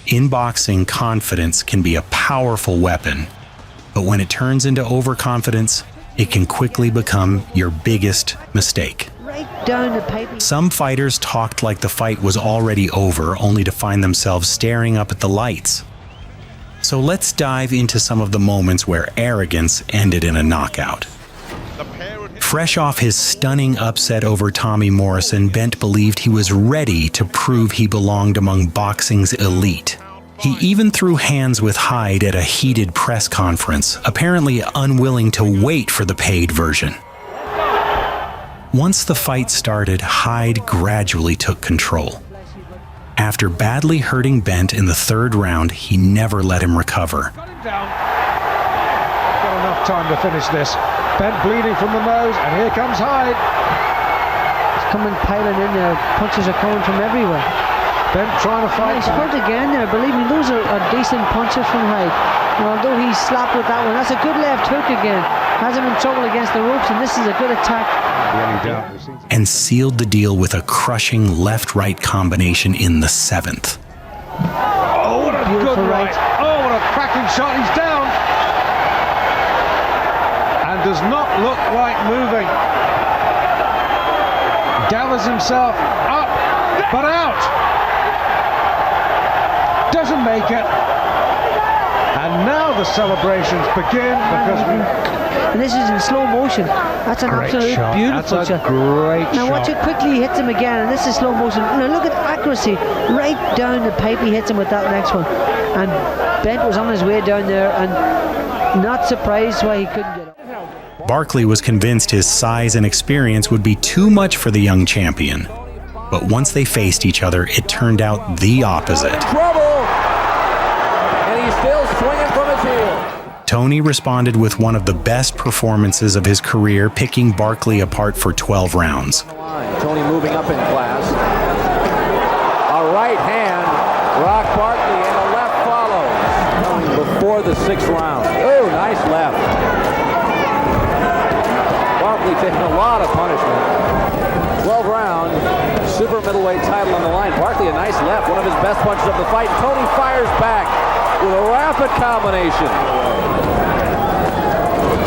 In boxing, confidence can be a powerful weapon, but when it turns into overconfidence, it can quickly become your biggest mistake. Some fighters talked like the fight was already over, only to find themselves staring up at the lights. So let's dive into some of the moments where arrogance ended in a knockout. Fresh off his stunning upset over Tommy Morrison, Benn believed he was ready to prove he belonged among boxing's elite. He even threw hands with Hyde at a heated press conference, apparently unwilling to wait for the paid version. Once the fight started, Hyde gradually took control. After badly hurting Benn in the third round, he never let him recover. Got enough time to finish this. Benn bleeding from the nose, and here comes Hyde. He's coming piling in there. Punches are coming from everywhere. Benn trying to fight. He's hurt again there. Believe me, those are decent punches from Hyde. And although he's slapped with that one, that's a good left hook again. Has him in trouble against the ropes, and this is a good attack. And sealed the deal with a crushing left-right combination in the 7th. Oh, what a good right. Oh, what a cracking shot. He's down. And does not look like moving. Gathers himself up, but out. Doesn't make it. And now the celebrations begin because and this is in slow motion. That's an absolute beautiful shot. Great now watch it quickly, he hits him again, and this is slow motion. Now look at accuracy, right down the pipe he hits him with that next one. And Benn was on his way down there and not surprised why he couldn't get up. Barkley was convinced his size and experience would be too much for the young champion. But once they faced each other, it turned out the opposite. Trouble! And he's still swinging from his heel. Toney responded with one of the best performances of his career, picking Barkley apart for 12 rounds. Toney moving up in class. A right hand, rock Barkley, and a left follows. Before the 6th round. Oh, nice left. Barkley taking a lot of punishment. 12 round, super middleweight title on the line. Barkley a nice left, one of his best punches of the fight. Toney fires back with a rapid combination.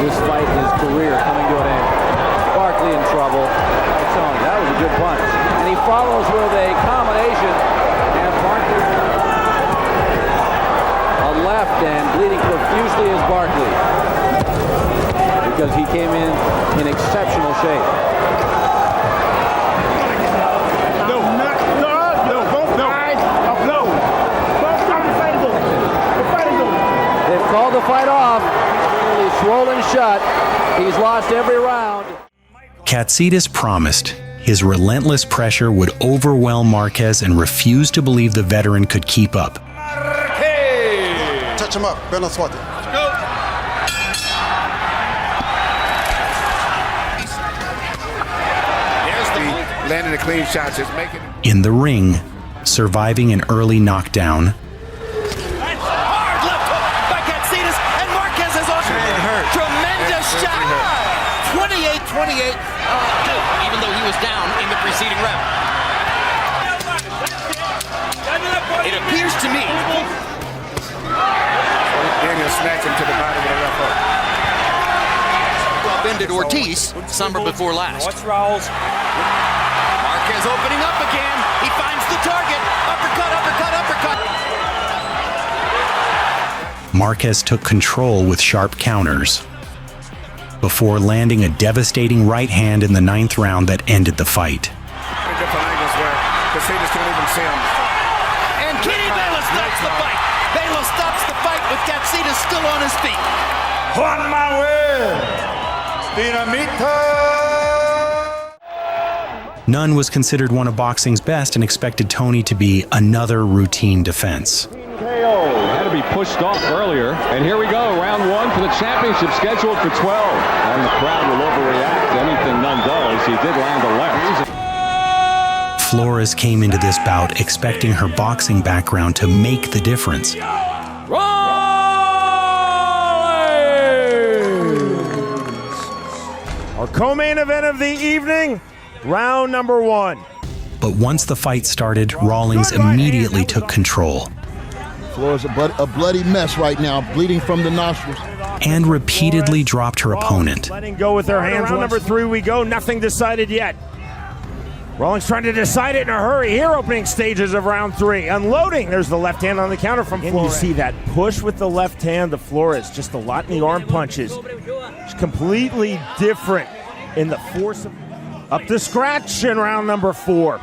This fight, his career coming to an end. Barkley in trouble. Toney, that was a good punch. And he follows with a combination. And Barkley a left and bleeding profusely is Barkley. Because he came in exceptional shape. They've called the fight off. He's swollen shut. He's lost every round. Katsidis promised his relentless pressure would overwhelm Marquez and refused to believe the veteran could keep up. Touch him up. Benn Let's go. Landing the clean shots, just making it. In the ring, surviving an early knockdown, hard left hook by Katsidis, and Marquez is on. Tremendous shot. 28-28. Even though he was down in the preceding round. It appears to me. Daniel snatched him to the body with a left hook. Upended Ortiz, summer before last. Watch Rawls. Marquez opening up again. He finds the target. Uppercut, uppercut, uppercut. Marquez took control with sharp counters before landing a devastating right hand in the 9th round that ended the fight. Different angles where Katsidis can't even see him. And Kenny Baylor stops the fight. Baylor stops the fight with Katsidis still on his feet. On my way. Nunn was considered one of boxing's best and expected Toney to be another routine defense. Had to be pushed off earlier, and here we go, round 1 for the championship scheduled for 12. And the crowd will overreact to anything Nunn does. He did land a left. Flores came into this bout expecting her boxing background to make the difference. Our co-main event of the evening, round number 1. But once the fight started, Rawlings immediately took control. Flores a bloody mess right now, bleeding from the nostrils. And repeatedly dropped her opponent. Letting go with their hands. Round number 3 we go. Nothing decided yet. Rawlings trying to decide it in a hurry here, opening stages of round 3. Unloading. There's the left hand on the counter from Flores. And you see that push with the left hand to Flores. Just a lot in the arm punches. It's completely different in the force of... Up to scratch in round number 4.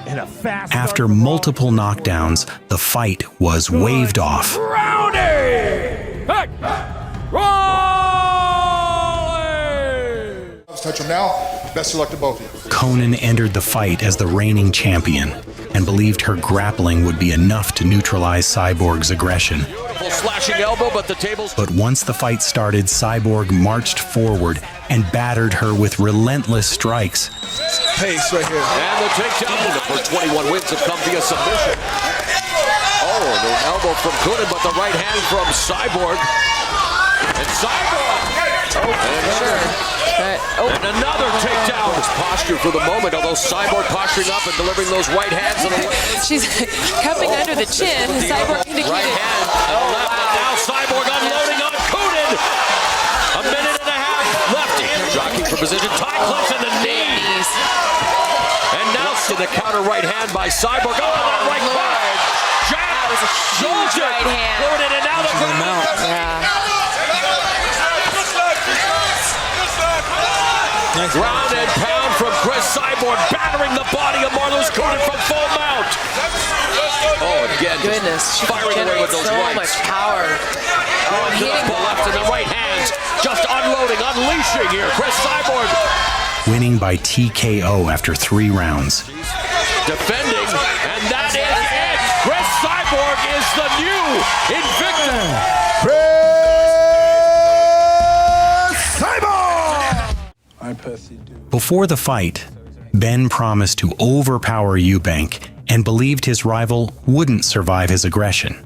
In a fast After multiple knockdowns, the fight was waved off. Rawlings! Touch him now. Best of luck to both of you. Coenen entered the fight as the reigning champion and believed her grappling would be enough to neutralize Cyborg's aggression. Slashing elbow, but the tables. But once the fight started, Cyborg marched forward and battered her with relentless strikes. Pace right here. And the takedown. The first 21 wins have come via submission. Oh, the elbow from Coenen, but the right hand from Cyborg. And Cyborg. And another takedown. His posture for the moment, although Cyborg posturing up and delivering those right hands. She's cupping under the chin. Cyborg indicated. Right hand. Left, and now Cyborg unloading on Coenen. A minute and a half left in. Jockeying for position. Tie clips in the knees. And now to the counter right hand by Cyborg. Oh, that right cross. That was a huge right hand. Loaded, and now the ground. Ground and pound from Chris Cyborg, battering the body of Marlos Coenen from full mount. Oh, again, goodness, firing away with those so rights. much power. Oh, to the left and the right hands, just unloading, unleashing here. Chris Cyborg winning by TKO after 3 rounds. Defending, and that is it. Chris Cyborg is the new Invictus. Before the fight, Benn promised to overpower Eubank and believed his rival wouldn't survive his aggression.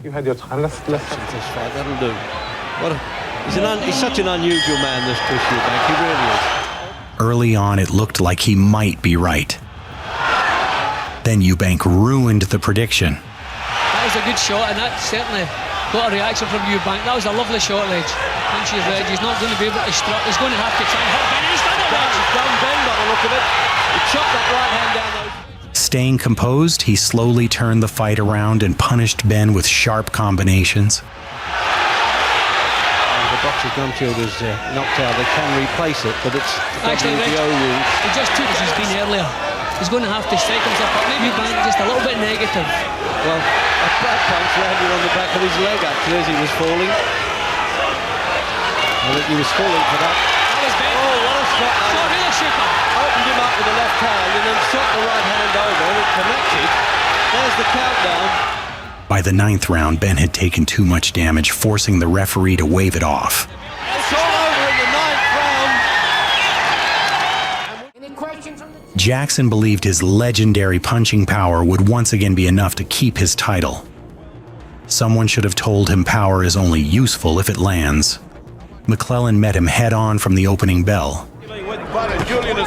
You had your time left in this fight, that'll do. He's such an unusual man, this Chris Eubank, he really is. Early on, it looked like he might be right. Then Eubank ruined the prediction. That was a good shot, and that certainly got a reaction from Eubank. That was a lovely shot, Ledge. I think he's not going to be able to strut. He's going to have to try and hit Benn. He's done it, Ledge. He's done Benn by the look of it. He chopped that right hand down there. Staying composed, he slowly turned the fight around and punished Benn with sharp combinations. The boxer's gum shield is knocked out. They can replace it, but it's actually WBO rules. He just took as he's been earlier. He's going to have to strike himself up. Maybe Eubank just a little bit negative. Well, a back punch landed on the back of his leg actually as he was falling. I think he was falling for that. That was Benn. Oh, what a shot! Shot really shook him. Opened him up with the left hand and then shot the right hand over and it connected. There's the countdown. By the 9th round, Benn had taken too much damage, forcing the referee to wave it off. It's all over in the 9th round. Jackson believed his legendary punching power would once again be enough to keep his title. Someone should have told him power is only useful if it lands. McClellan met him head-on from the opening bell. Julian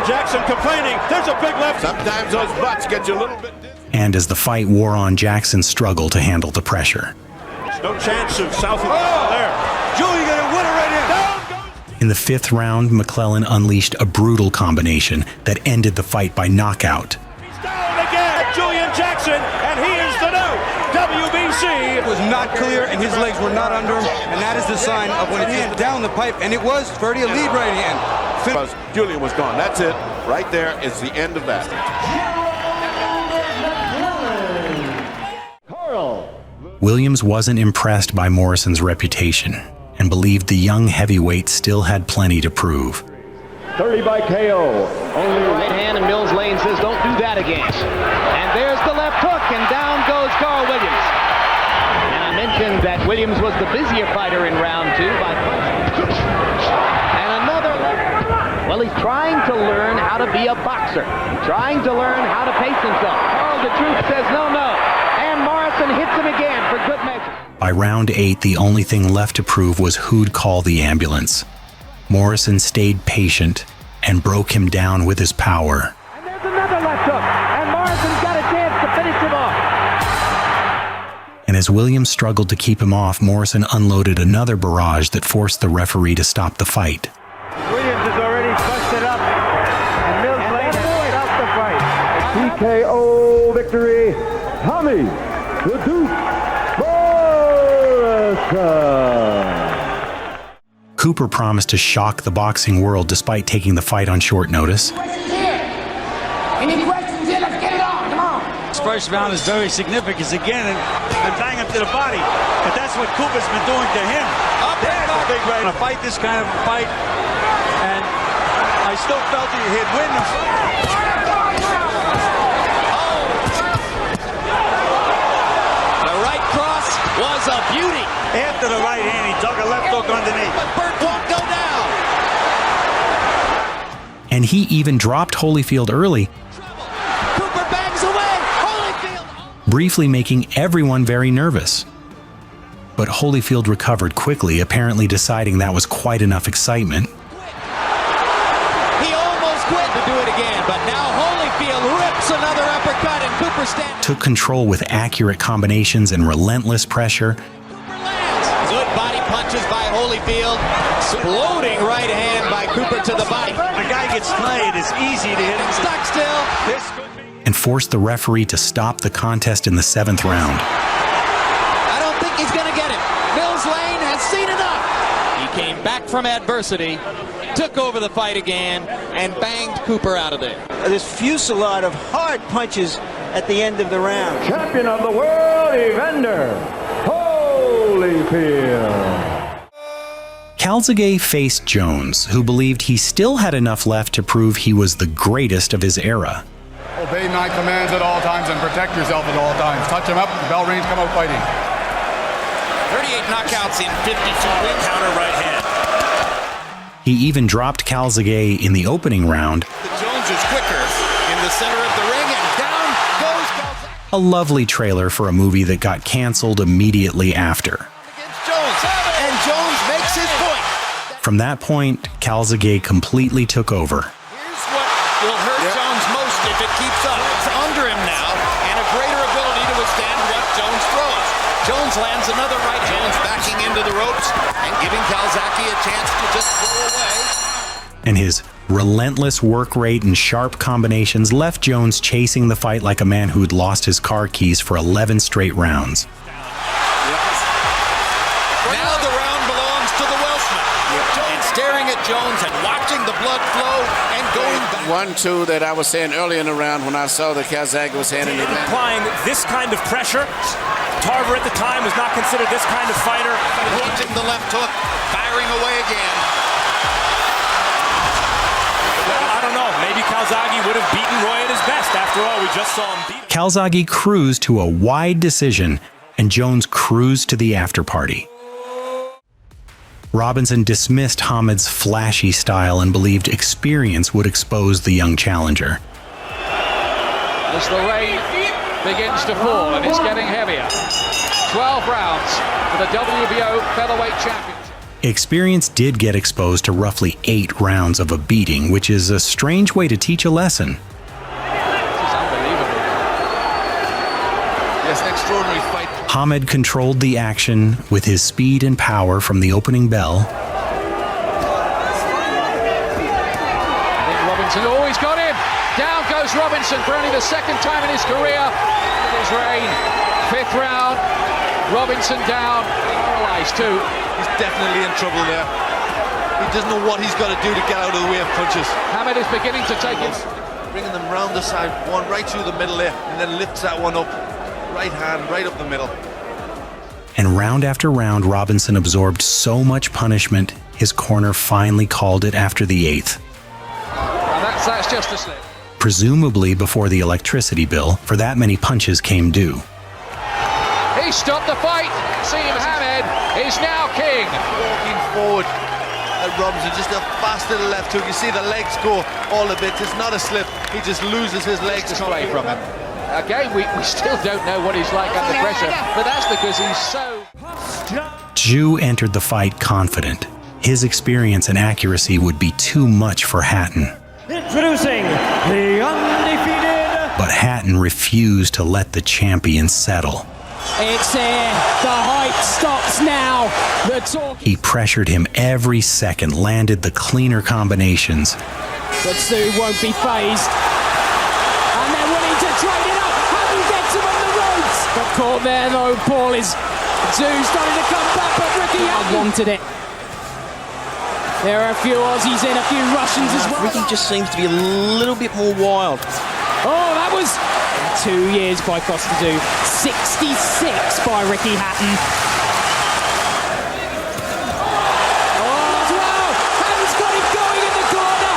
Jackson complaining. There's a big left. Sometimes those butts get you a little bit dizzy. And as the fight wore on, Jackson struggled to handle the pressure. There's no chance of South there. Julian gonna win it right here. In the 5th round, McClellan unleashed a brutal combination that ended the fight by knockout. He's down again. Julian Jackson, and he is the new WBC. It was not clear, and his legs were not under him, and that is the sign of when it came down the pipe, and it was Ferdy a lead right hand. Julian was gone. That's it. Right there is the end of that. Williams wasn't impressed by Morrison's reputation and believed the young heavyweight still had plenty to prove. 30 by KO. Only right hand, and Mills Lane says don't do that again. And there's the left hook, and down goes Carl Williams. And I mentioned that Williams was the busier fighter in round 2 by punching. And another. Well, he's trying to learn how to be a boxer. Trying to learn how to pace himself. Carl DeTruth says no. And Morrison hits him again for good measure. By round 8, the only thing left to prove was who'd call the ambulance. Morrison stayed patient and broke him down with his power. And there's another left hook, and Morrison's got a chance to finish him off. as Williams struggled to keep him off, Morrison unloaded another barrage that forced the referee to stop the fight. Williams has already busted up, and Mills Lane has stopped the fight. TKO victory, Tommy the Duke Morrison. Cooper promised to shock the boxing world despite taking the fight on short notice. Any questions here? Let's get it on. Come on. This first round is very significant again, and bang him to the body. But that's what Cooper's been doing to him. There's a big way to fight this kind of a fight, and I still felt he'd win the fight. The right cross was a beauty. After the right hand, he dug a left hook underneath. But Burt won't go down. And he even dropped Holyfield early, Cooper bangs away. Holyfield. briefly making everyone very nervous. But Holyfield recovered quickly, apparently deciding that was quite enough excitement. He almost quit to do it again, but now Holyfield rips another uppercut, and Cooper stands. Took control with accurate combinations and relentless pressure. Good body punches by Holyfield. Exploding right hand by Cooper to the body. The guy gets tired. It's easy to hit him. Stuck still. And forced the referee to stop the contest in the 7th round. I don't think he's going to get him. Mills Lane has seen enough. He came back from adversity, took over the fight again, and banged Cooper out of there. This fusillade of hard punches at the end of the round. Champion of the world, Evander Holyfield. Calzaghe faced Jones, who believed he still had enough left to prove he was the greatest of his era. Obey my commands at all times and protect yourself at all times. Touch him up, bell range, come out fighting. 38 knockouts in 52 wins. Counter right hand. He even dropped Calzaghe in the opening round. Jones is quicker in the center of the ring, and down goes Calzaghe. A lovely trailer for a movie that got canceled immediately after. Jones, and Jones makes his point. From that point, Calzaghe completely took over. Here's what will hurt Jones most if it keeps up. It's under him now, and a greater ability to withstand what Jones throws. Jones lands another right hand, backing into the ropes and giving Calzaghe a chance to just throw away. And his relentless work rate and sharp combinations left Jones chasing the fight like a man who'd lost his car keys for 11 straight rounds. Now the round belongs to the Welshman. And staring at Jones and watching the blood flow and going back. 1-2 that I was saying earlier in the round when I saw that Calzaghe was handing it back. Applying this kind of pressure. Tarver at the time was not considered this kind of fighter. Launching the left hook, firing away again. Well, I don't know. Maybe Calzaghe would have beaten Roy at his best. After all, we just saw him beat him. Calzaghe cruised to a wide decision, and Jones cruised to the after-party. Robinson dismissed Hamid's flashy style and believed experience would expose the young challenger. As the rain begins to fall and it's getting heavier. 12 rounds for the WBO featherweight championship. Experience did get exposed to roughly 8 rounds of a beating, which is a strange way to teach a lesson. This is unbelievable. Yes, an extraordinary fight. Hamid controlled the action with his speed and power from the opening bell. I think Robinson always got him. Down goes Robinson for only the 2nd time in his career. It is rain. 5th round. Robinson down. Paralyzed too. He's definitely in trouble there. He doesn't know what he's got to do to get out of the way of punches. Hamid is beginning to take it. Bringing them round the side, one right through the middle there, and then lifts that one up. Right hand, right up the middle. And round after round, Robinson absorbed so much punishment, his corner finally called it after the 8th. And that's just a slip. Presumably before the electricity bill for that many punches came due. He stopped the fight. Seem Hamid is now king. Walking forward at Robinson, just a fast little left hook. You see the legs go all a bit. It's not a slip. He just loses his legs away from him. Again, we still don't know what he's like under pressure, but that's because he's so... Tszyu entered the fight confident. His experience and accuracy would be too much for Hatton. Introducing the undefeated... But Hatton refused to let the champion settle. It's here. The hype stops now. The talk. He pressured him every second, landed the cleaner combinations. But Tszyu won't be phased. And they're willing to trade it up. Hatton gets him on the ropes. But caught there though, Paul is. Tszyu starting to come back, but Ricky Hatton wanted it. There are a few Aussies in, a few Russians as well. Ricky just seems to be a little bit more wild. Oh, that was 2 years by Tszyu. 66 by Ricky Hatton. Oh, wow! Hatton's got him going in the corner.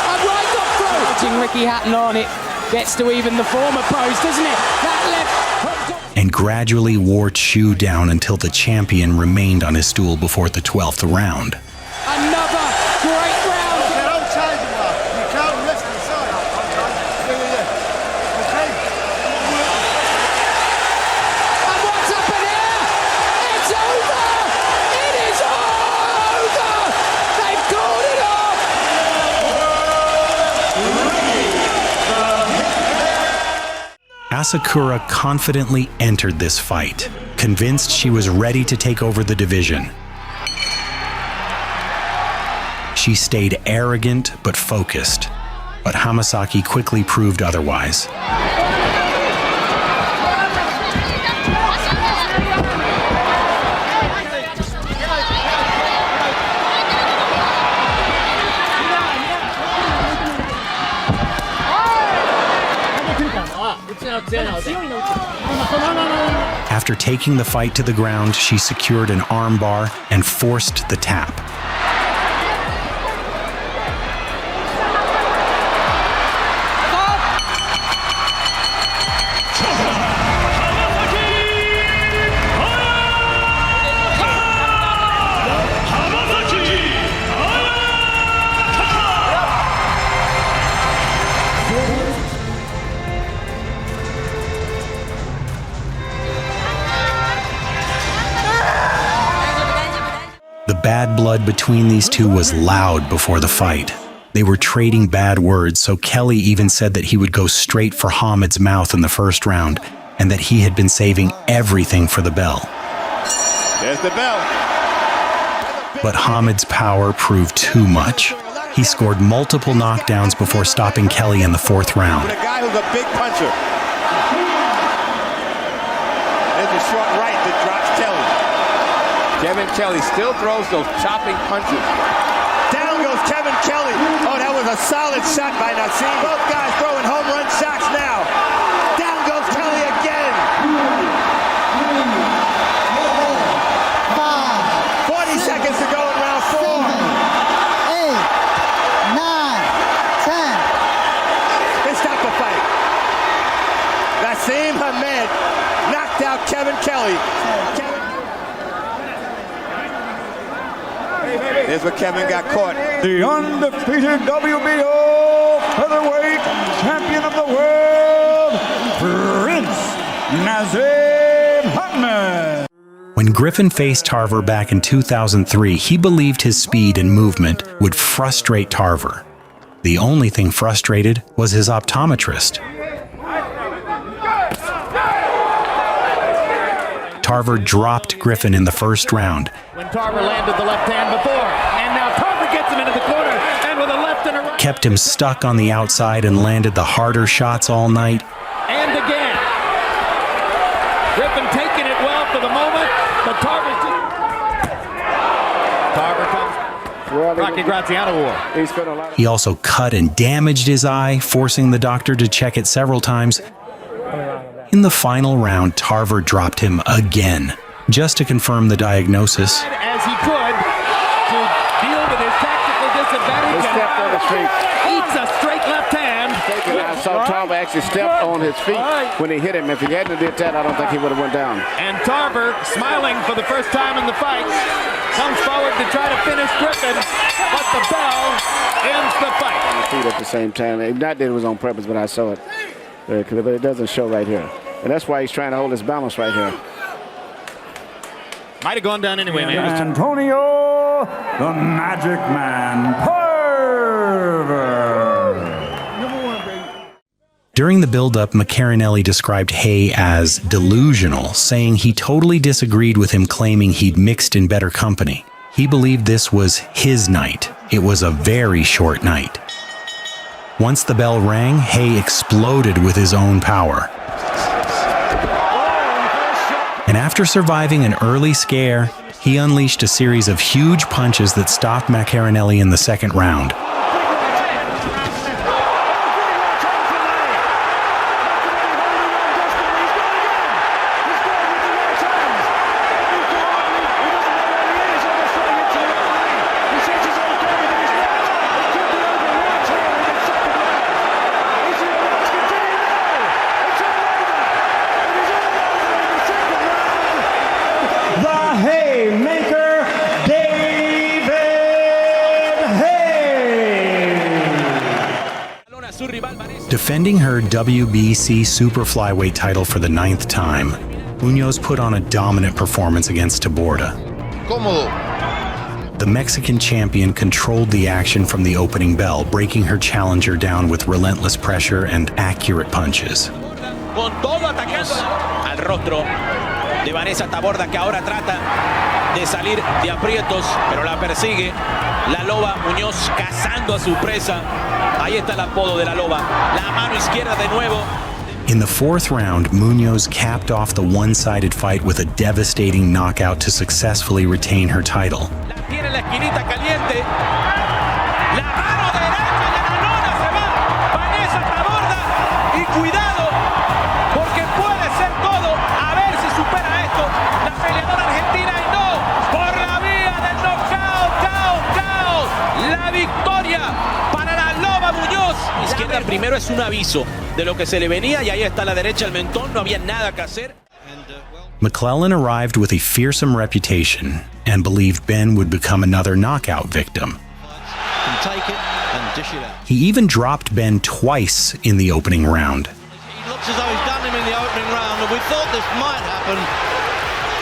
And right up through. Watching Ricky Hatton on it. Gets to even the former pose, doesn't it? That left. And gradually wore Tszyu down until the champion remained on his stool before the 12th round. Another great round. Don't change it, man. You can't rest inside. Okay? And what's up in here? It's over! It is over! They've called it off! Asakura confidently entered this fight, convinced she was ready to take over the division. She stayed arrogant but focused, but Hamasaki quickly proved otherwise. After taking the fight to the ground, she secured an armbar and forced the tap. The bad blood between these two was loud before the fight. They were trading bad words, so Kelley even said that he would go straight for Hamid's mouth in the first round, and that he had been saving everything for the bell. There's the bell. But Hamid's power proved too much. He scored multiple knockdowns before stopping Kelley in the 4th round. The guy who's a big puncher. There's a short right that drops Kelley. Kevin Kelley still throws those chopping punches. Down goes Kevin Kelley. Oh, that was a solid shot by Nassim. Both guys throwing home run shots now. Down goes Kelley again. 40 seconds to go in round 4. 8, 9, 10. They stopped the fight. Nassim Hamed knocked out Kevin Kelley. There's where Kevin got caught. The undefeated WBO featherweight champion of the world, Prince Nazim Hatton. When Griffin faced Tarver back in 2003, he believed his speed and movement would frustrate Tarver. The only thing frustrated was his optometrist. Tarver dropped Griffin in the first round. When Tarver landed the left hand before, and now Tarver gets him into the corner, and with a left and a right. Kept him stuck on the outside and landed the harder shots all night. And again. Griffin taking it well for the moment, but Tarver's just... Tarver comes. Rocky Graziano war. He also cut and damaged his eye, forcing the doctor to check it several times. In the final round, Tarver dropped him again, just to confirm the diagnosis. As he could to deal with his tactical disadvantage. He stepped on his feet. Eats a straight left hand. I saw Tarver actually step on his feet when he hit him. If he hadn't did that, I don't think he would have went down. And Tarver, smiling for the first time in the fight, comes forward to try to finish Griffin, but the bell ends the fight. Feet at the same time. Not that it was on purpose, but I saw it. But it doesn't show right here. And that's why he's trying to hold his balance right here. Might have gone down anyway, man. Antonio, the Magic Man, Tarver. During the build-up, Maccarinelli described Haye as delusional, saying he totally disagreed with him claiming he'd mixed in better company. He believed this was his night. It was a very short night. Once the bell rang, Haye exploded with his own power. And after surviving an early scare, he unleashed a series of huge punches that stopped Maccarinelli in the second round. Defending her WBC super flyweight title for the 9th time, Munoz put on a dominant performance against Taborda. The Mexican champion controlled the action from the opening bell, breaking her challenger down with relentless pressure and accurate punches. Con todo atacando al rostro de Vanessa Taborda, que ahora trata de salir de aprietos, pero la persigue la loba Munoz cazando a su presa. Ahí está el apodo de la loba. La mano izquierda de nuevo. In the 4th round, Munoz capped off the one-sided fight with a devastating knockout to successfully retain her title. La tiene en la esquinita caliente. La mano derecha y la lona se va. Vanessa Taborda. Y cuidado, porque puede ser todo. A ver si supera esto. La peleadora argentina y no. Por la vía del knockout. La victoria para la loba Munoz. Izquierda primero es un aviso de lo que se le venía y ahí está la derecha el mentón. No había nada que hacer. McClellan arrived with a fearsome reputation and believed Benn would become another knockout victim. He even dropped Benn twice in the opening round. He looks as though he's done him in the opening round, and we thought this might happen.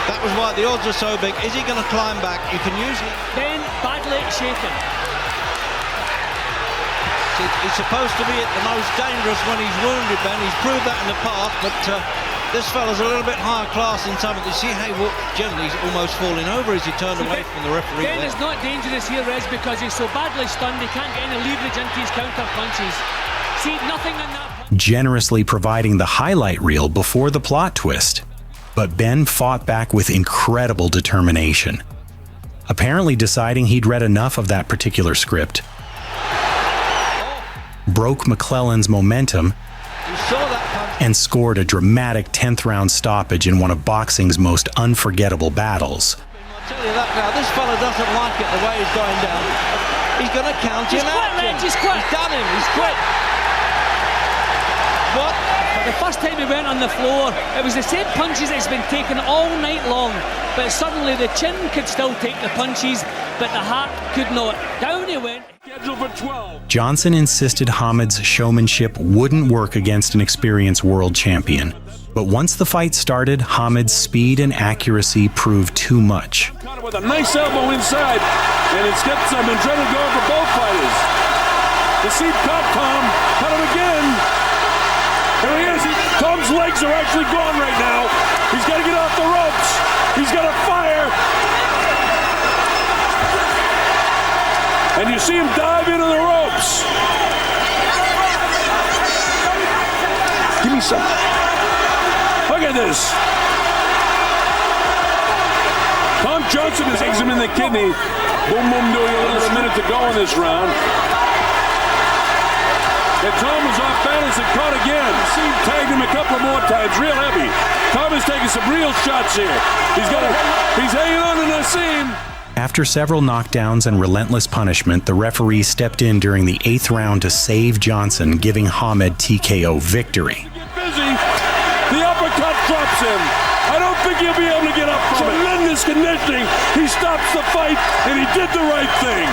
That was why the odds are so big. Is he going to climb back? You can usually... Benn badly shaken. He's supposed to be at the most dangerous when he's wounded, Benn. He's proved that in the past, but this fella's a little bit higher class in some of the... See how generally he's almost falling over as he turned away from the referee. Benn is not dangerous here, Rez, because he's so badly stunned he can't get any leverage into his counter punches. See, nothing on that punch. Generously providing the highlight reel before the plot twist. But Benn fought back with incredible determination. Apparently deciding he'd read enough of that particular script, broke McClellan's momentum and scored a dramatic 10th round stoppage in one of boxing's most unforgettable battles. I'll tell you that now, this fella doesn't like it the way he's going down. He's going to count him out. He's quit. He's done him, he's quit. What? For the first time he went on the floor, it was the same punches that's been taken all night long, but suddenly the chin could still take the punches, but the heart could not. Down he went. Johnson insisted Hamid's showmanship wouldn't work against an experienced world champion. But once the fight started, Hamid's speed and accuracy proved too much. With a nice elbow inside, and it's got some adrenaline going for both fighters. The seat caught Tom, cut him again. Here he is. Tom's legs are actually gone right now. He's got to get off the ropes. He's got to fire. And you see him dive into the ropes. Give me some. Look at this. Tom Johnson is him in the kidney. Boom, boom, doing a minute to go in this round. And Tom was off balance and caught again. See him tagged him a couple more times, real heavy. Tom is taking some real shots here. He's hanging on to the seam. After several knockdowns and relentless punishment, the referee stepped in during the 8th round to save Johnson, giving Hamed TKO victory. Busy. The uppercut drops him. I don't think he'll be able to get up from tremendous conditioning. He stops the fight, and he did the right thing.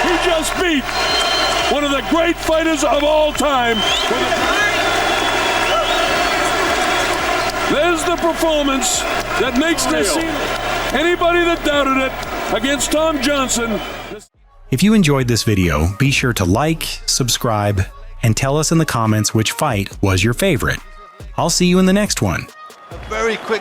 He just beat one of the great fighters of all time. There's the performance that makes this scene. Anybody that doubted it against Tom Johnson. If you enjoyed this video, be sure to like, subscribe, and tell us in the comments which fight was your favorite. I'll see you in the next one. Very quick